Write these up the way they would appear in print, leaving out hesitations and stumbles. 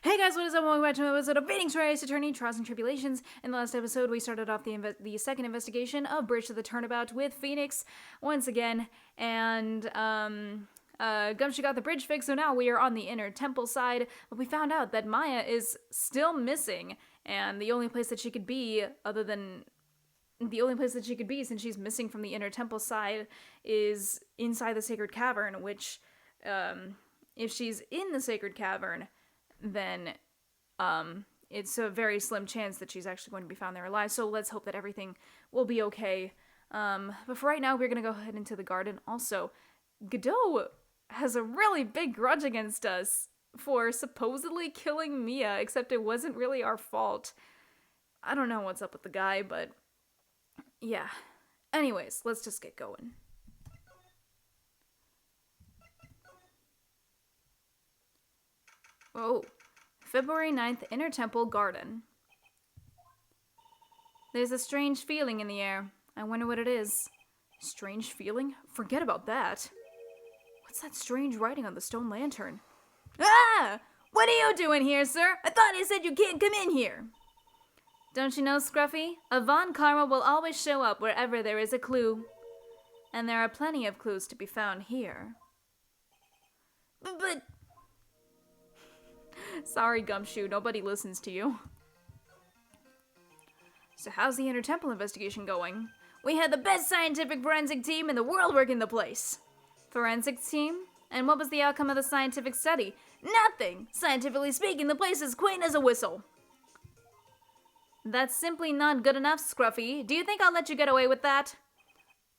Hey guys, what is up? Welcome back to another episode of Beating Trials, Attorney, Trials and Tribulations. In the last episode, we started off the second investigation of Bridge to the Turnabout with Phoenix once again, and Gumshoe got the bridge fixed, so now we are on the inner temple side, but we found out that Maya is still missing, and the only place that she could be, since she's missing from the inner temple side, is inside the Sacred Cavern, which, if she's in the Sacred Cavern, then it's a very slim chance that she's actually going to be found there alive, so let's hope that everything will be okay. But for right now, we're going to go ahead into the garden. Also, Godot has a really big grudge against us for supposedly killing Mia, except it wasn't really our fault. I don't know what's up with the guy, but yeah. Anyways, let's just get going. Oh, February 9th, Inner Temple Garden. There's a strange feeling in the air. I wonder what it is. Strange feeling? Forget about that. What's that strange writing on the stone lantern? Ah! What are you doing here, sir? I thought you said you can't come in here. Don't you know, Scruffy? A Von Karma will always show up wherever there is a clue. And there are plenty of clues to be found here. But... Sorry, Gumshoe, nobody listens to you. So how's the Inner Temple investigation going? We had the best scientific forensic team in the world working the place. Forensic team? And what was the outcome of the scientific study? Nothing! Scientifically speaking, the place is quaint as a whistle. That's simply not good enough, Scruffy. Do you think I'll let you get away with that?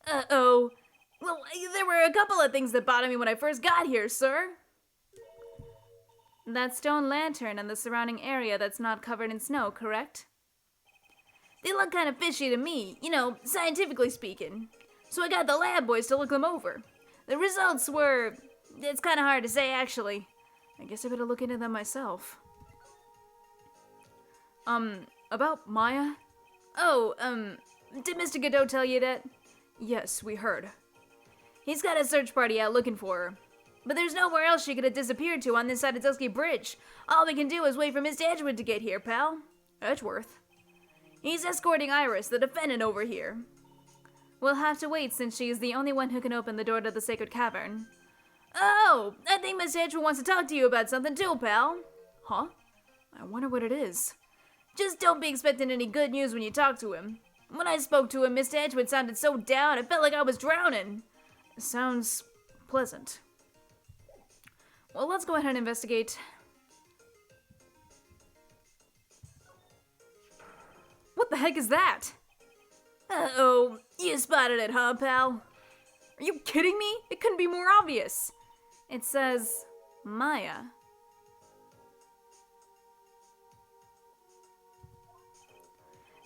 Uh-oh. Well, there were a couple of things that bothered me when I first got here, sir. That stone lantern and the surrounding area that's not covered in snow, correct? They look kind of fishy to me, scientifically speaking. So I got the lab boys to look them over. The results were... It's kind of hard to say, actually. I guess I better look into them myself. About Maya? Oh, did Mr. Godot tell you that? Yes, we heard. He's got a search party out looking for her. But there's nowhere else she could have disappeared to on this side of Dusky Bridge. All we can do is wait for Mr. Edgeworth to get here, pal. Edgeworth? He's escorting Iris, the defendant, over here. We'll have to wait since she is the only one who can open the door to the Sacred Cavern. Oh, I think Mr. Edgeworth wants to talk to you about something too, pal. Huh? I wonder what it is. Just don't be expecting any good news when you talk to him. When I spoke to him, Mr. Edgeworth sounded so down, it felt like I was drowning. Sounds pleasant. Well, let's go ahead and investigate. What the heck is that? Uh-oh, you spotted it, huh, pal? Are you kidding me? It couldn't be more obvious. It says, Maya.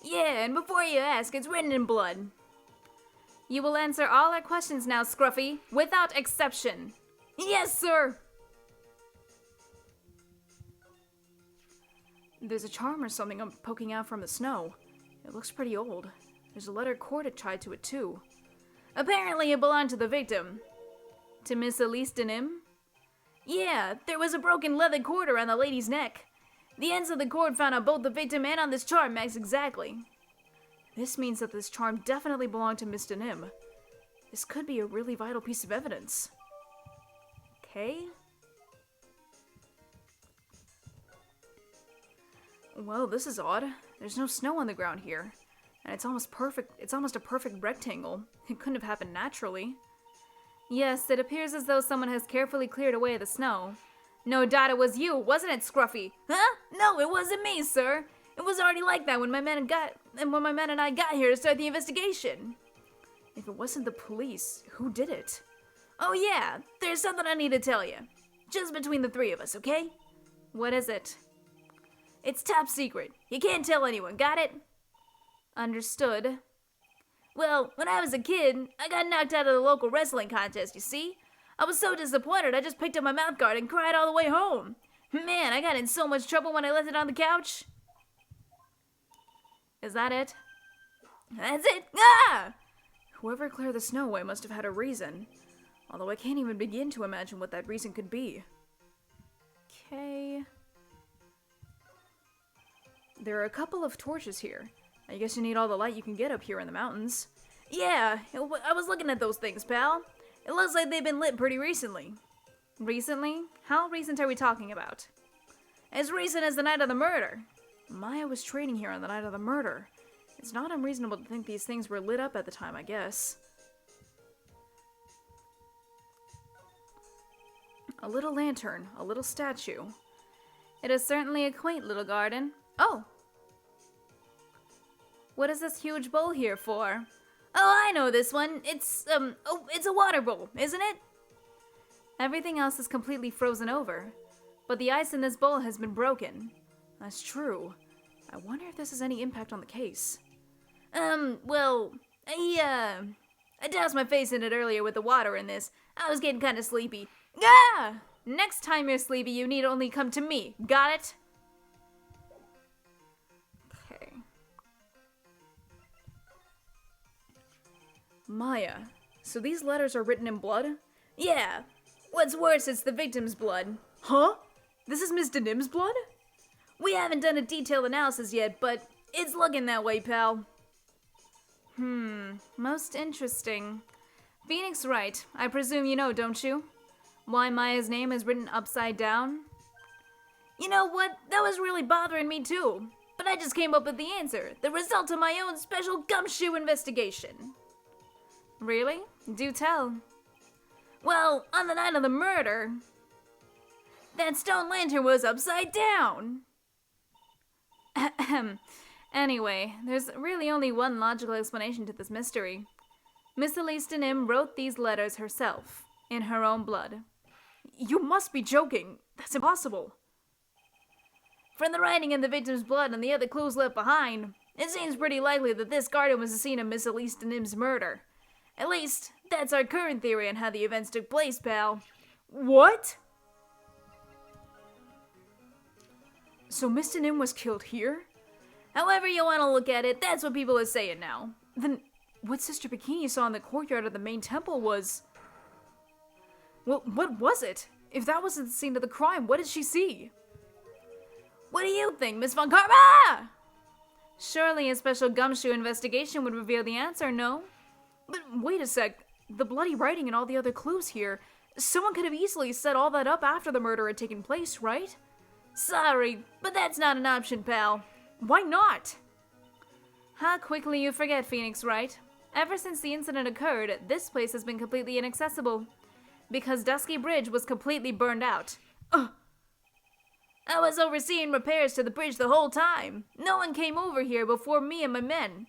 Yeah, and before you ask, it's written in blood. You will answer all our questions now, Scruffy, without exception. Yes, sir! There's a charm or something poking out from the snow. It looks pretty old. There's a letter cord tied to it, too. Apparently it belonged to the victim. To Miss Elise DeSmuMe? Yeah, there was a broken leather cord around the lady's neck. The ends of the cord found on both the victim and on this charm match exactly. This means that this charm definitely belonged to Miss DeSmuMe. This could be a really vital piece of evidence. Okay. Well, this is odd. There's no snow on the ground here. And it's almost perfect. It's almost a perfect rectangle. It couldn't have happened naturally. Yes, it appears as though someone has carefully cleared away the snow. No doubt it was you, wasn't it, Scruffy? Huh? No, it wasn't me, sir. It was already like that when my man and I got here to start the investigation. If it wasn't the police, who did it? Oh yeah, there's something I need to tell you. Just between the three of us, okay? What is it? It's top secret. You can't tell anyone, got it? Understood. Well, when I was a kid, I got knocked out of the local wrestling contest, you see? I was so disappointed I just picked up my mouth guard and cried all the way home. Man, I got in so much trouble when I left it on the couch. Is that it? That's it! Ah! Whoever cleared the snow away must have had a reason. Although I can't even begin to imagine what that reason could be. Okay. There are a couple of torches here. I guess you need all the light you can get up here in the mountains. Yeah, I was looking at those things, pal. It looks like they've been lit pretty recently. Recently? How recent are we talking about? As recent as the night of the murder. Maya was training here on the night of the murder. It's not unreasonable to think these things were lit up at the time, I guess. A little lantern, a little statue. It is certainly a quaint little garden. Oh! What is this huge bowl here for? Oh, I know this one. It's a water bowl, isn't it? Everything else is completely frozen over, but the ice in this bowl has been broken. That's true. I wonder if this has any impact on the case. Well, I doused my face in it earlier with the water in this. I was getting kind of sleepy. Ah! Next time you're sleepy, you need only come to me. Got it? Okay. Maya, so these letters are written in blood? Yeah. What's worse, it's the victim's blood. Huh? This is Miss DeSmuMe's blood? We haven't done a detailed analysis yet, but it's looking that way, pal. Most interesting. Phoenix Wright, I presume you know, don't you? Why Maya's name is written upside down? You know what? That was really bothering me too. But I just came up with the answer. The result of my own special gumshoe investigation. Really? Do tell. Well, on the night of the murder, that stone lantern was upside down. Anyway, there's really only one logical explanation to this mystery. Miss Elise DeSmuMe wrote these letters herself, in her own blood. You must be joking. That's impossible. From the writing in the victim's blood and the other clues left behind, it seems pretty likely that this garden was the scene of Miss Elise DeSmuMe's murder. At least, that's our current theory on how the events took place, pal. What? So Miss DeSmuMe was killed here? However you want to look at it, that's what people are saying now. Then, what Sister Bikini saw in the courtyard of the main temple was... Well, what was it? If that wasn't the scene of the crime, what did she see? What do you think, Miss Von Karma? Surely a special gumshoe investigation would reveal the answer, no? But wait a sec. The bloody writing and all the other clues here. Someone could have easily set all that up after the murder had taken place, right? Sorry, but that's not an option, pal. Why not? How quickly you forget, Phoenix Wright. Ever since the incident occurred, this place has been completely inaccessible. Because Dusky Bridge was completely burned out. I was overseeing repairs to the bridge the whole time. No one came over here before me and my men.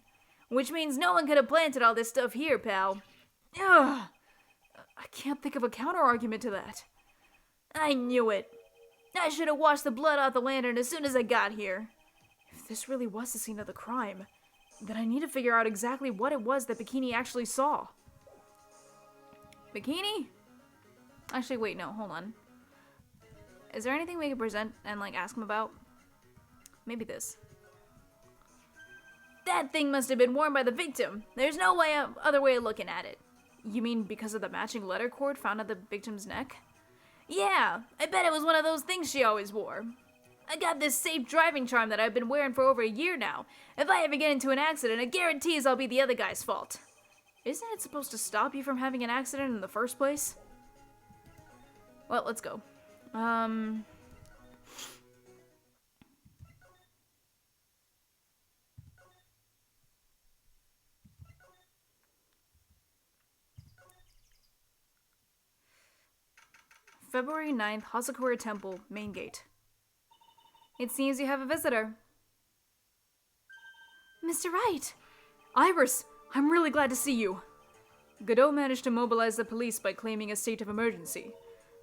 Which means no one could have planted all this stuff here, pal. I can't think of a counter-argument to that. I knew it. I should have washed the blood off the lantern as soon as I got here. If this really was the scene of the crime, then I need to figure out exactly what it was that Bikini actually saw. Bikini? Actually, wait, no, hold on. Is there anything we can present and, ask him about? Maybe this. That thing must have been worn by the victim. There's no other way of looking at it. You mean because of the matching letter cord found at the victim's neck? Yeah, I bet it was one of those things she always wore. I got this safe driving charm that I've been wearing for over a year now. If I ever get into an accident, it guarantees I'll be the other guy's fault. Isn't it supposed to stop you from having an accident in the first place? Well, let's go. February 9th, Hasakura Temple, main gate. It seems you have a visitor. Mr. Wright! Iris, I'm really glad to see you. Godot managed to mobilize the police by claiming a state of emergency.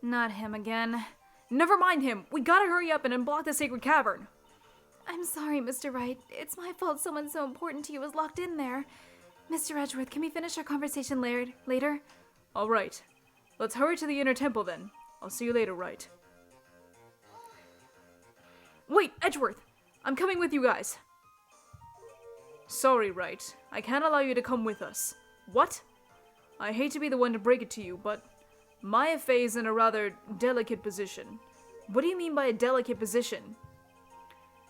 Not him again. Never mind him. We gotta hurry up and unblock the sacred cavern. I'm sorry, Mr. Wright. It's my fault someone so important to you was locked in there. Mr. Edgeworth, can we finish our conversation later? All right. Let's hurry to the inner temple then. I'll see you later, Wright. Wait, Edgeworth! I'm coming with you guys. Sorry, Wright. I can't allow you to come with us. What? I hate to be the one to break it to you, but Maya Fey is in a rather delicate position. What do you mean by a delicate position?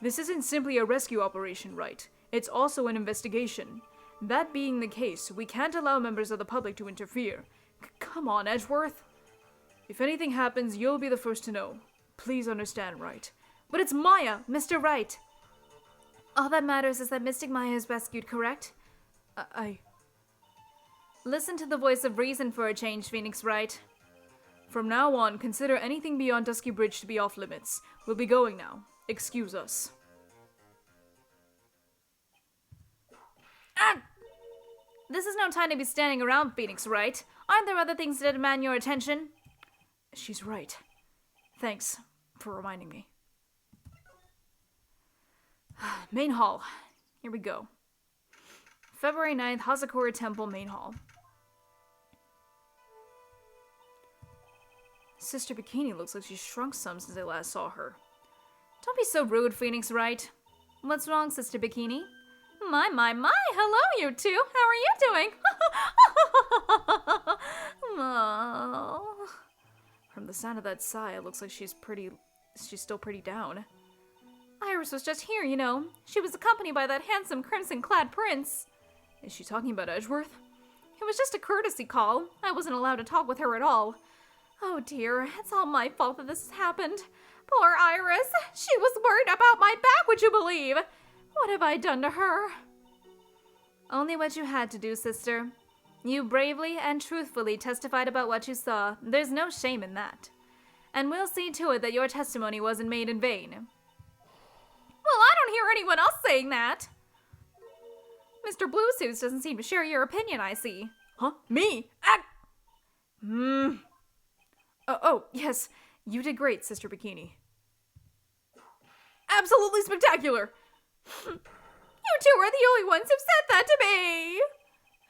This isn't simply a rescue operation, Wright. It's also an investigation. That being the case, we can't allow members of the public to interfere. Come on, Edgeworth. If anything happens, you'll be the first to know. Please understand, Wright. But it's Maya, Mr. Wright. All that matters is that Mystic Maya is rescued, correct? Listen to the voice of reason for a change, Phoenix Wright. From now on, consider anything beyond Dusky Bridge to be off limits. We'll be going now. Excuse us. Ah! This is no time to be standing around, Phoenix Wright. Aren't there other things that demand your attention? She's right. Thanks for reminding me. Main Hall. Here we go. February 9th, Hazakura Temple, Main Hall. Sister Bikini looks like she's shrunk some since I last saw her. Don't be so rude, Phoenix Wright. What's wrong, Sister Bikini? My, hello you two. How are you doing? Oh. From the sound of that sigh, it looks like she's still pretty down. Iris was just here, you know. She was accompanied by that handsome crimson-clad prince. Is she talking about Edgeworth? It was just a courtesy call. I wasn't allowed to talk with her at all. Oh dear, it's all my fault that this has happened. Poor Iris. She was worried about my back, would you believe? What have I done to her? Only what you had to do, sister. You bravely and truthfully testified about what you saw. There's no shame in that. And we'll see to it that your testimony wasn't made in vain. Well, I don't hear anyone else saying that. Mr. Bluesuits doesn't seem to share your opinion, I see. Huh? Me? Oh, yes. You did great, Sister Bikini. Absolutely spectacular! You two are the only ones who've said that to me!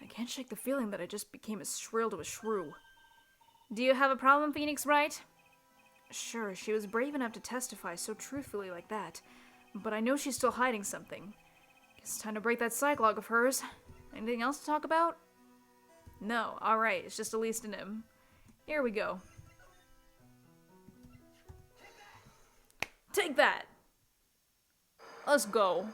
I can't shake the feeling that I just became as shrill to a shrew. Do you have a problem, Phoenix Wright? Sure, she was brave enough to testify so truthfully like that, but I know she's still hiding something. Guess it's time to break that psych log of hers. Anything else to talk about? No, alright, it's just Elise and him. Here we go. Take that! Let's go.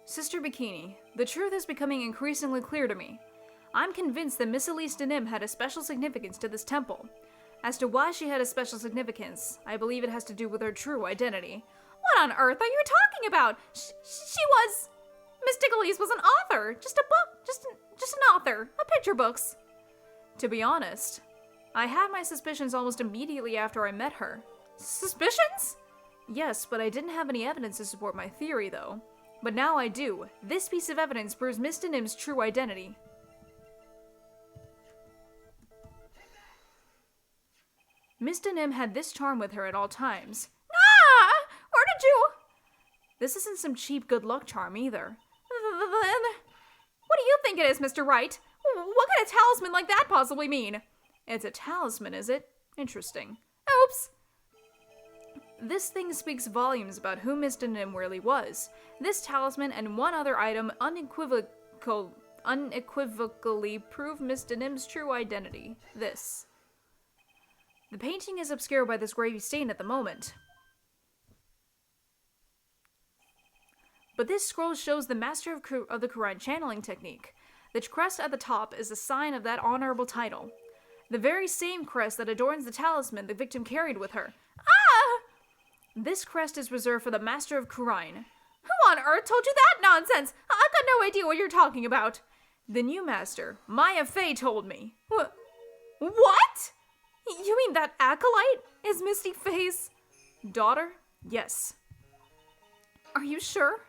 Sister Bikini, the truth is becoming increasingly clear to me. I'm convinced that Miss Elise Denim had a special significance to this temple. As to why she had a special significance, I believe it has to do with her true identity. What on earth are you talking about? She was... Mystic Elise was an author. Just a book. Just an author. Of picture books. To be honest, I had my suspicions almost immediately after I met her. Suspicions? Yes, but I didn't have any evidence to support my theory, though. But now I do. This piece of evidence proves Miss Denim's true identity. Miss Denim had this charm with her at all times. Ah! Where did you... This isn't some cheap good luck charm either. Then... What do you think it is, Mr. Wright? What could a talisman like that possibly mean? It's a talisman, is it? Interesting. Oops! This thing speaks volumes about who Miss Denim really was. This talisman and one other item unequivocally prove Miss Denim's true identity. This. The painting is obscured by this gravy stain at the moment. But this scroll shows the master of the Quran channeling technique. The crest at the top is a sign of that honorable title. The very same crest that adorns the talisman the victim carried with her. Ah! This crest is reserved for the master of Quran. Who on earth told you that nonsense? I've got no idea what you're talking about. The new master, Maya Fey, told me. What? You mean that acolyte is Misty Fey's daughter? Yes. Are you sure?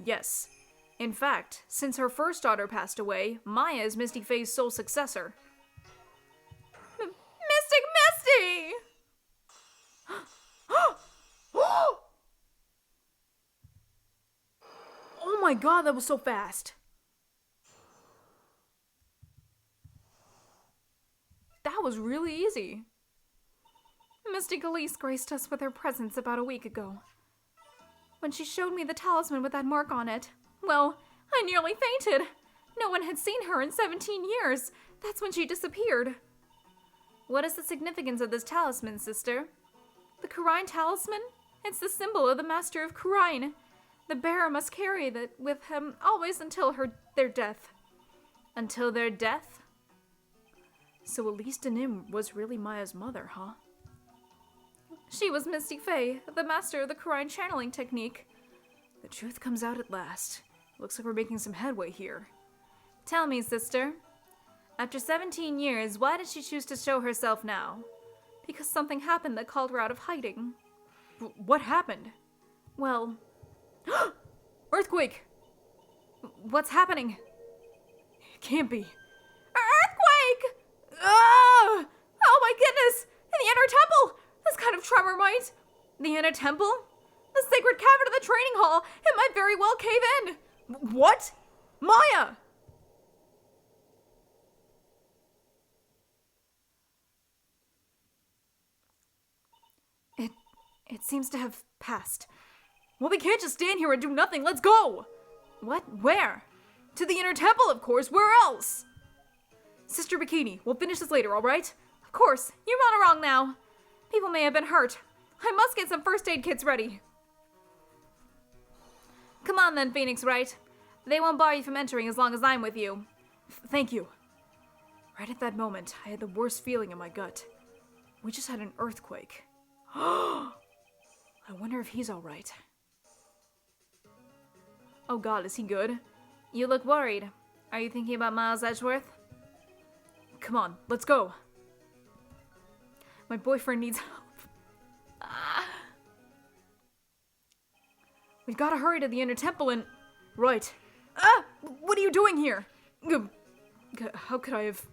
Yes. In fact, since her first daughter passed away, Maya is Misty Fey's sole successor. Mystic Misty! Oh my god, that was so fast. That was really easy. Mystic Elise graced us with her presence about a week ago. When she showed me the talisman with that mark on it, well, I nearly fainted. No one had seen her in 17 years. That's when she disappeared. What is the significance of this talisman, sister? The Kurine talisman? It's the symbol of the Master of Kurine. The bearer must carry that with him always until their death. Until their death? So Elise Denim was really Maya's mother, huh? She was Misty Faye, the master of the Kurine channeling technique. The truth comes out at last. Looks like we're making some headway here. Tell me, sister. After 17 years, why did she choose to show herself now? Because something happened that called her out of hiding. What happened? Well... Earthquake! What's happening? It can't be. Earthquake! Oh my goodness! In the inner temple! This kind of tremor might... The inner temple? The sacred cavern of the training hall! It might very well cave in! What? Maya! It seems to have passed. Well, we can't just stand here and do nothing. Let's go! What? Where? To the inner temple, of course. Where else? Sister Bikini, we'll finish this later, alright? Of course. You're not wrong now. People may have been hurt. I must get some first aid kits ready. Come on then, Phoenix Wright. They won't bar you from entering as long as I'm with you. Thank you. Right at that moment, I had the worst feeling in my gut. We just had an earthquake. I wonder if he's alright. Oh god, is he good? You look worried. Are you thinking about Miles Edgeworth? Come on, let's go. My boyfriend needs help. We've got to hurry to the inner temple and... Right. What are you doing here? How could I have...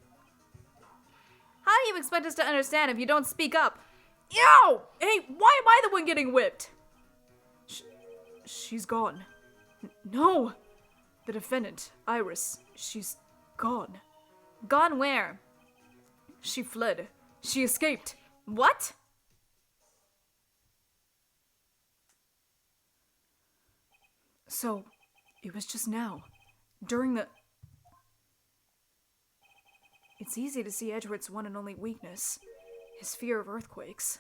How do you expect us to understand if you don't speak up? Yo! Hey, why am I the one getting whipped? She's gone. No! The defendant, Iris, she's gone. Gone where? She fled. She escaped. What? So, it was just now. During the... It's easy to see Edgeworth's one and only weakness. His fear of earthquakes.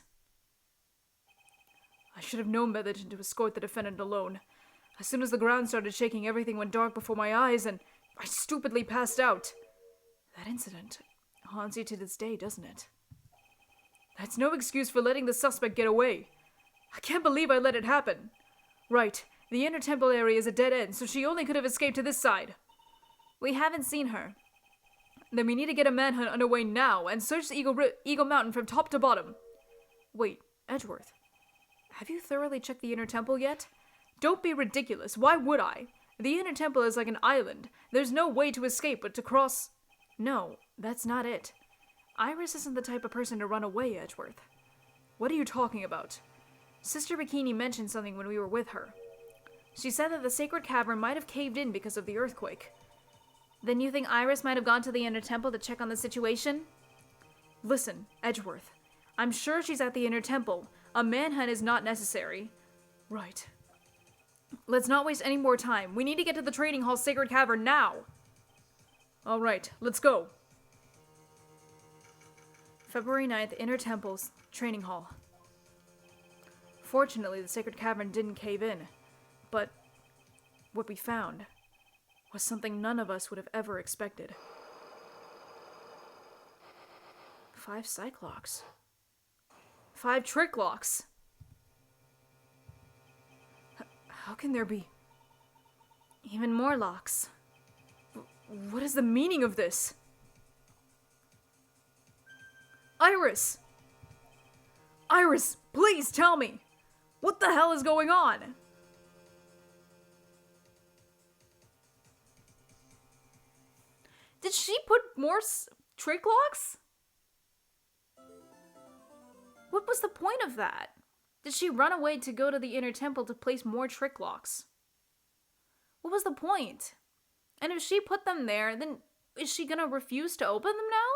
I should have known better than to escort the defendant alone. As soon as the ground started shaking, everything went dark before my eyes, and I stupidly passed out. That incident haunts you to this day, doesn't it? That's no excuse for letting the suspect get away. I can't believe I let it happen. Right, the inner temple area is a dead end, so she only could have escaped to this side. We haven't seen her. Then we need to get a manhunt underway now and search the Eagle Mountain from top to bottom. Wait, Edgeworth, have you thoroughly checked the inner temple yet? Don't be ridiculous. Why would I? The inner temple is like an island. There's no way to escape but to cross... No, that's not it. Iris isn't the type of person to run away, Edgeworth. What are you talking about? Sister Bikini mentioned something when we were with her. She said that the sacred cavern might have caved in because of the earthquake. Then you think Iris might have gone to the inner temple to check on the situation? Listen, Edgeworth. I'm sure she's at the inner temple. A manhunt is not necessary. Right. Let's not waste any more time. We need to get to the trading hall's sacred cavern now. All right, let's go. February 9th, Inner Temple's training hall. Fortunately, the sacred cavern didn't cave in, but what we found was something none of us would have ever expected. 5 Cyclocks. 5 trick locks. How can there be even more locks? What is the meaning of this? Iris! Iris, please tell me! What the hell is going on? Did she put more trick locks? What was the point of that? Did she run away to go to the inner temple to place more trick locks? What was the point? And if she put them there, then is she gonna refuse to open them now?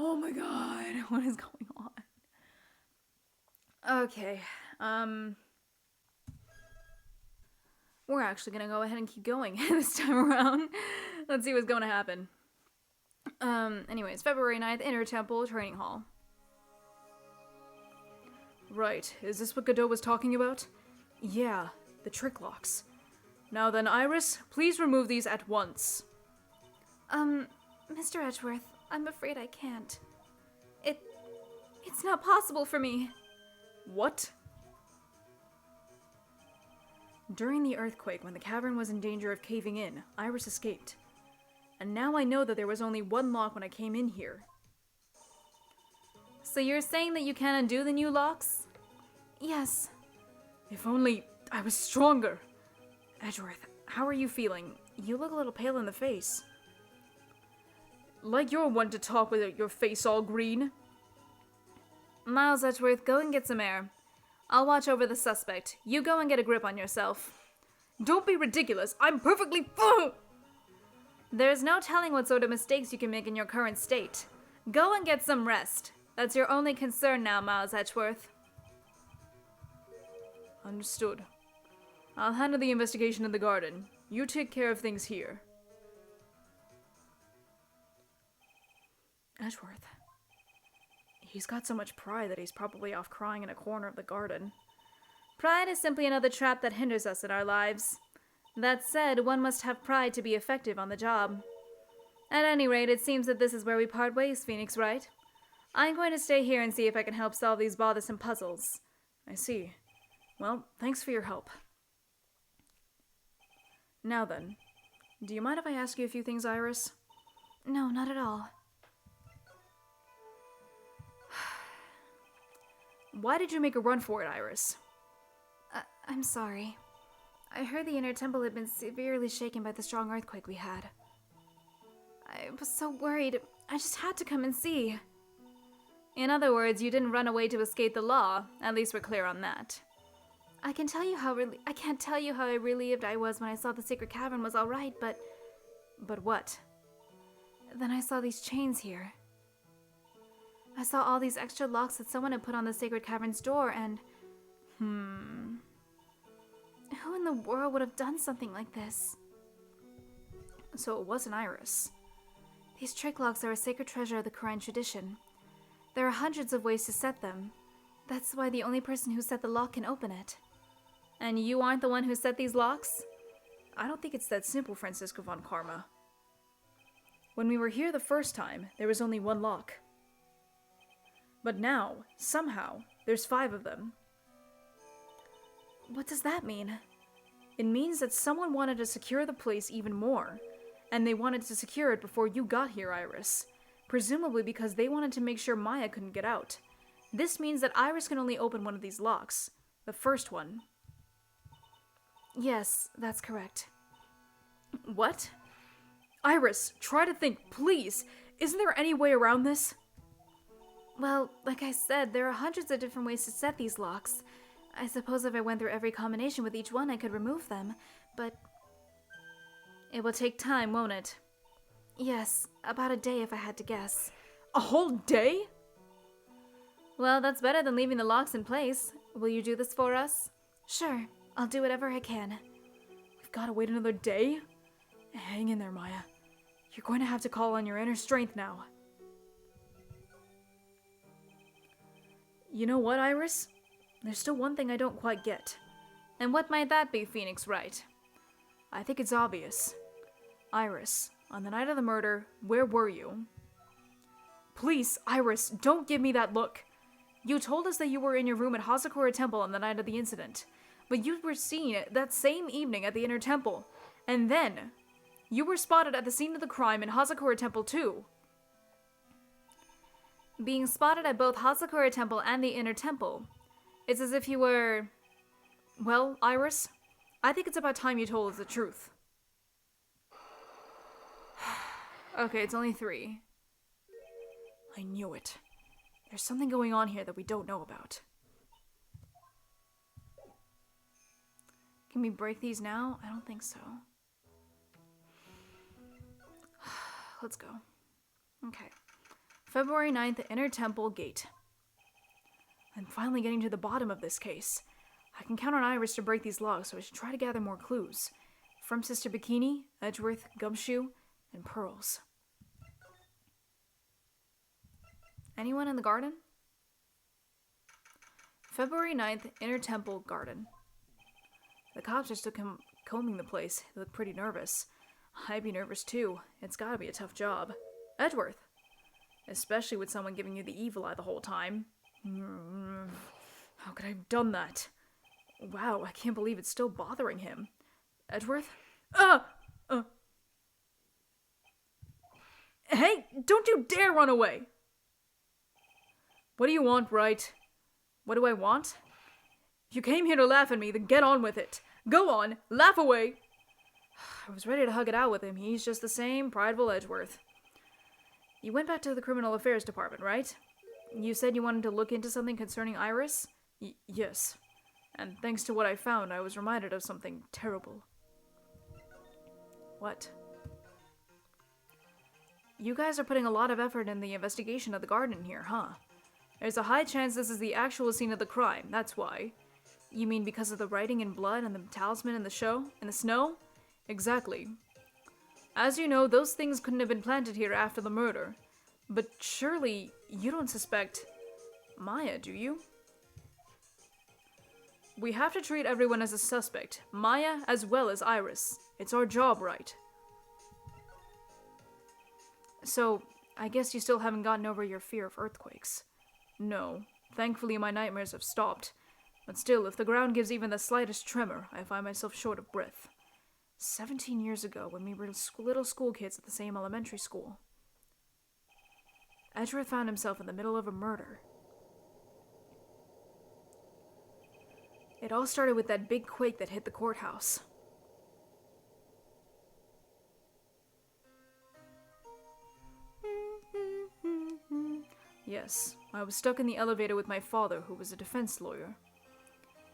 Oh my god, what is going on? Okay, we're actually gonna go ahead and keep going this time around. Let's see what's gonna happen. Anyways, February 9th, Inner Temple Training Hall. Right, is this what Godot was talking about? Yeah, the trick locks. Now then, Iris, please remove these at once. Mr. Edgeworth, I'm afraid I can't. It's not possible for me. What? During the earthquake, when the cavern was in danger of caving in, Iris escaped. And now I know that there was only one lock when I came in here. So you're saying that you can't undo the new locks? Yes. If only I was stronger. Edgeworth, how are you feeling? You look a little pale in the face. Like you're one to talk with your face all green. Miles Edgeworth, go and get some air. I'll watch over the suspect. You go and get a grip on yourself. Don't be ridiculous. I'm perfectly... There's no telling what sort of mistakes you can make in your current state. Go and get some rest. That's your only concern now, Miles Edgeworth. Understood. I'll handle the investigation in the garden. You take care of things here. Edgeworth. He's got so much pride that he's probably off crying in a corner of the garden. Pride is simply another trap that hinders us in our lives. That said, one must have pride to be effective on the job. At any rate, it seems that this is where we part ways, Phoenix Wright. I'm going to stay here and see if I can help solve these bothersome puzzles. I see. Well, thanks for your help. Now then, do you mind if I ask you a few things, Iris? No, not at all. Why did you make a run for it, Iris? I'm sorry. I heard the Inner Temple had been severely shaken by the strong earthquake we had. I was so worried. I just had to come and see. In other words, you didn't run away to escape the law. At least we're clear on that. I can't tell you how relieved I was when I saw the secret cavern was all right, but... But what? Then I saw these chains here. I saw all these extra locks that someone had put on the sacred cavern's door, and... Who in the world would have done something like this? So it wasn't Iris. These trick locks are a sacred treasure of the Korean tradition. There are hundreds of ways to set them. That's why the only person who set the lock can open it. And you aren't the one who set these locks? I don't think it's that simple, Francisco von Karma. When we were here the first time, there was only one lock. But now, somehow, there's 5 of them. What does that mean? It means that someone wanted to secure the place even more, and they wanted to secure it before you got here, Iris. Presumably because they wanted to make sure Maya couldn't get out. This means that Iris can only open one of these locks. The first one. Yes, that's correct. What? Iris, try to think, please! Isn't there any way around this? Well, like I said, there are hundreds of different ways to set these locks. I suppose if I went through every combination with each one, I could remove them, but... It will take time, won't it? Yes, about a day if I had to guess. A whole day? Well, that's better than leaving the locks in place. Will you do this for us? Sure, I'll do whatever I can. We've got to wait another day? Hang in there, Maya. You're going to have to call on your inner strength now. You know what, Iris? There's still one thing I don't quite get. And what might that be, Phoenix Wright? I think it's obvious. Iris, on the night of the murder, where were you? Please, Iris, don't give me that look. You told us that you were in your room at Hazakura Temple on the night of the incident, but you were seen that same evening at the Inner Temple, and then you were spotted at the scene of the crime in Hazakura Temple too. Being spotted at both Hazakura Temple and the Inner Temple, it's as if you were... Well, Iris, I think it's about time you told us the truth. Okay, it's only 3. I knew it. There's something going on here that we don't know about. Can we break these now? I don't think so. Let's go. Okay. February 9th, Inner Temple Gate. I'm finally getting to the bottom of this case. I can count on Iris to break these locks, so I should try to gather more clues. From Sister Bikini, Edgeworth, Gumshoe, and Pearls. Anyone in the garden? February 9th, Inner Temple Garden. The cops just took him combing the place. They looked pretty nervous. I'd be nervous too. It's gotta be a tough job. Edgeworth. Especially with someone giving you the evil eye the whole time. How could I have done that? Wow, I can't believe it's still bothering him. Edgeworth? Hey, don't you dare run away! What do you want, Wright? What do I want? If you came here to laugh at me, then get on with it. Go on, laugh away! I was ready to hug it out with him. He's just the same prideful Edgeworth. You went back to the Criminal Affairs Department, right? You said you wanted to look into something concerning Iris? Yes. And thanks to what I found, I was reminded of something terrible. What? You guys are putting a lot of effort in the investigation of the garden here, huh? There's a high chance this is the actual scene of the crime, that's why. You mean because of the writing in blood and the talisman in the snow? Exactly. As you know, those things couldn't have been planted here after the murder. But surely, you don't suspect Maya, do you? We have to treat everyone as a suspect, Maya as well as Iris. It's our job, right? So, I guess you still haven't gotten over your fear of earthquakes. No. Thankfully, my nightmares have stopped. But still, if the ground gives even the slightest tremor, I find myself short of breath. 17 years ago, when we were little school kids at the same elementary school, Edgeworth found himself in the middle of a murder. It all started with that big quake that hit the courthouse. Yes, I was stuck in the elevator with my father, who was a defense lawyer.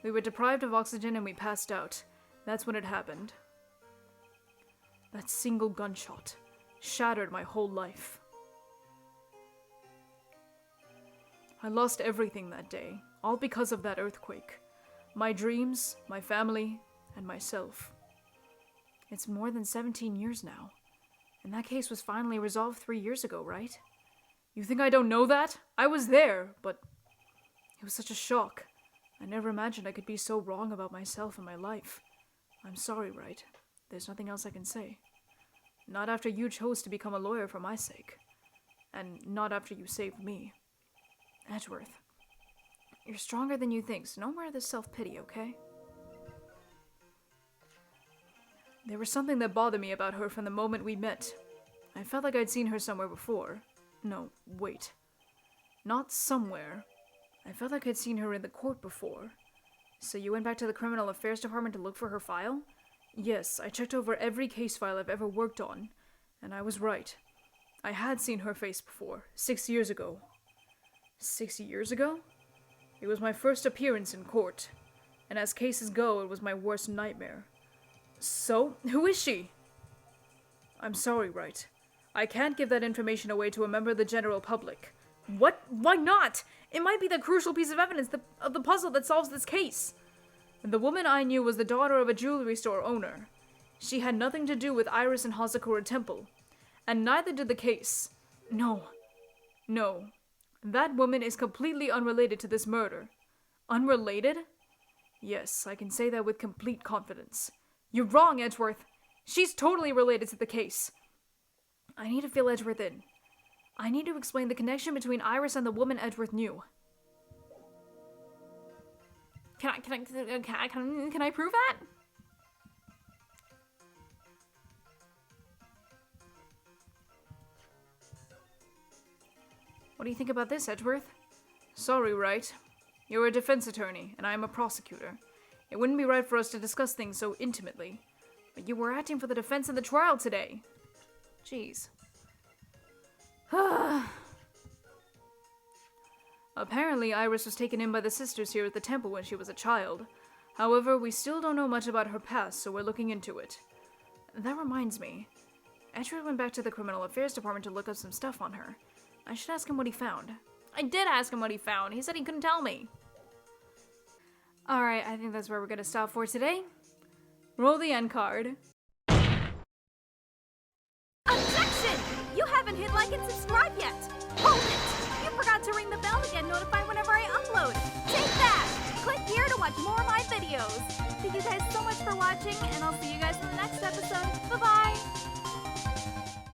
We were deprived of oxygen and we passed out. That's when it happened. That single gunshot shattered my whole life. I lost everything that day, all because of that earthquake. My dreams, my family, and myself. It's more than 17 years now, and that case was finally resolved 3 years ago, right? You think I don't know that? I was there, but it was such a shock. I never imagined I could be so wrong about myself and my life. I'm sorry, Wright. There's nothing else I can say. Not after you chose to become a lawyer for my sake. And not after you saved me. Edgeworth, you're stronger than you think, so no more of this self-pity, okay? There was something that bothered me about her from the moment we met. I felt like I'd seen her somewhere before. No, wait. Not somewhere. I felt like I'd seen her in the court before. So you went back to the Criminal Affairs Department to look for her file? Yes, I checked over every case file I've ever worked on, and I was right. I had seen her face before, 6 years ago. 6 years ago? It was my first appearance in court, and as cases go, it was my worst nightmare. So, who is she? I'm sorry, Wright. I can't give that information away to a member of the general public. What? Why not? It might be the crucial piece of evidence of the puzzle that solves this case. The woman I knew was the daughter of a jewelry store owner. She had nothing to do with Iris and Hazakura Temple. And neither did the case. No. That woman is completely unrelated to this murder. Unrelated? Yes, I can say that with complete confidence. You're wrong, Edgeworth. She's totally related to the case. I need to fill Edgeworth in. I need to explain the connection between Iris and the woman Edgeworth knew. Can I prove that? What do you think about this, Edgeworth? Sorry, Wright. You're a defense attorney, and I am a prosecutor. It wouldn't be right for us to discuss things so intimately. But you were acting for the defense in the trial today. Jeez. Apparently, Iris was taken in by the sisters here at the temple when she was a child. However, we still don't know much about her past, so we're looking into it. That reminds me. Edgeworth went back to the Criminal Affairs Department to look up some stuff on her. I should ask him what he found. I did ask him what he found. He said he couldn't tell me. Alright, I think that's where we're gonna stop for today. Roll the end card. Objection! You haven't hit like and subscribe yet! Hold it! You forgot videos. Thank you guys so much for watching, and I'll see you guys in the next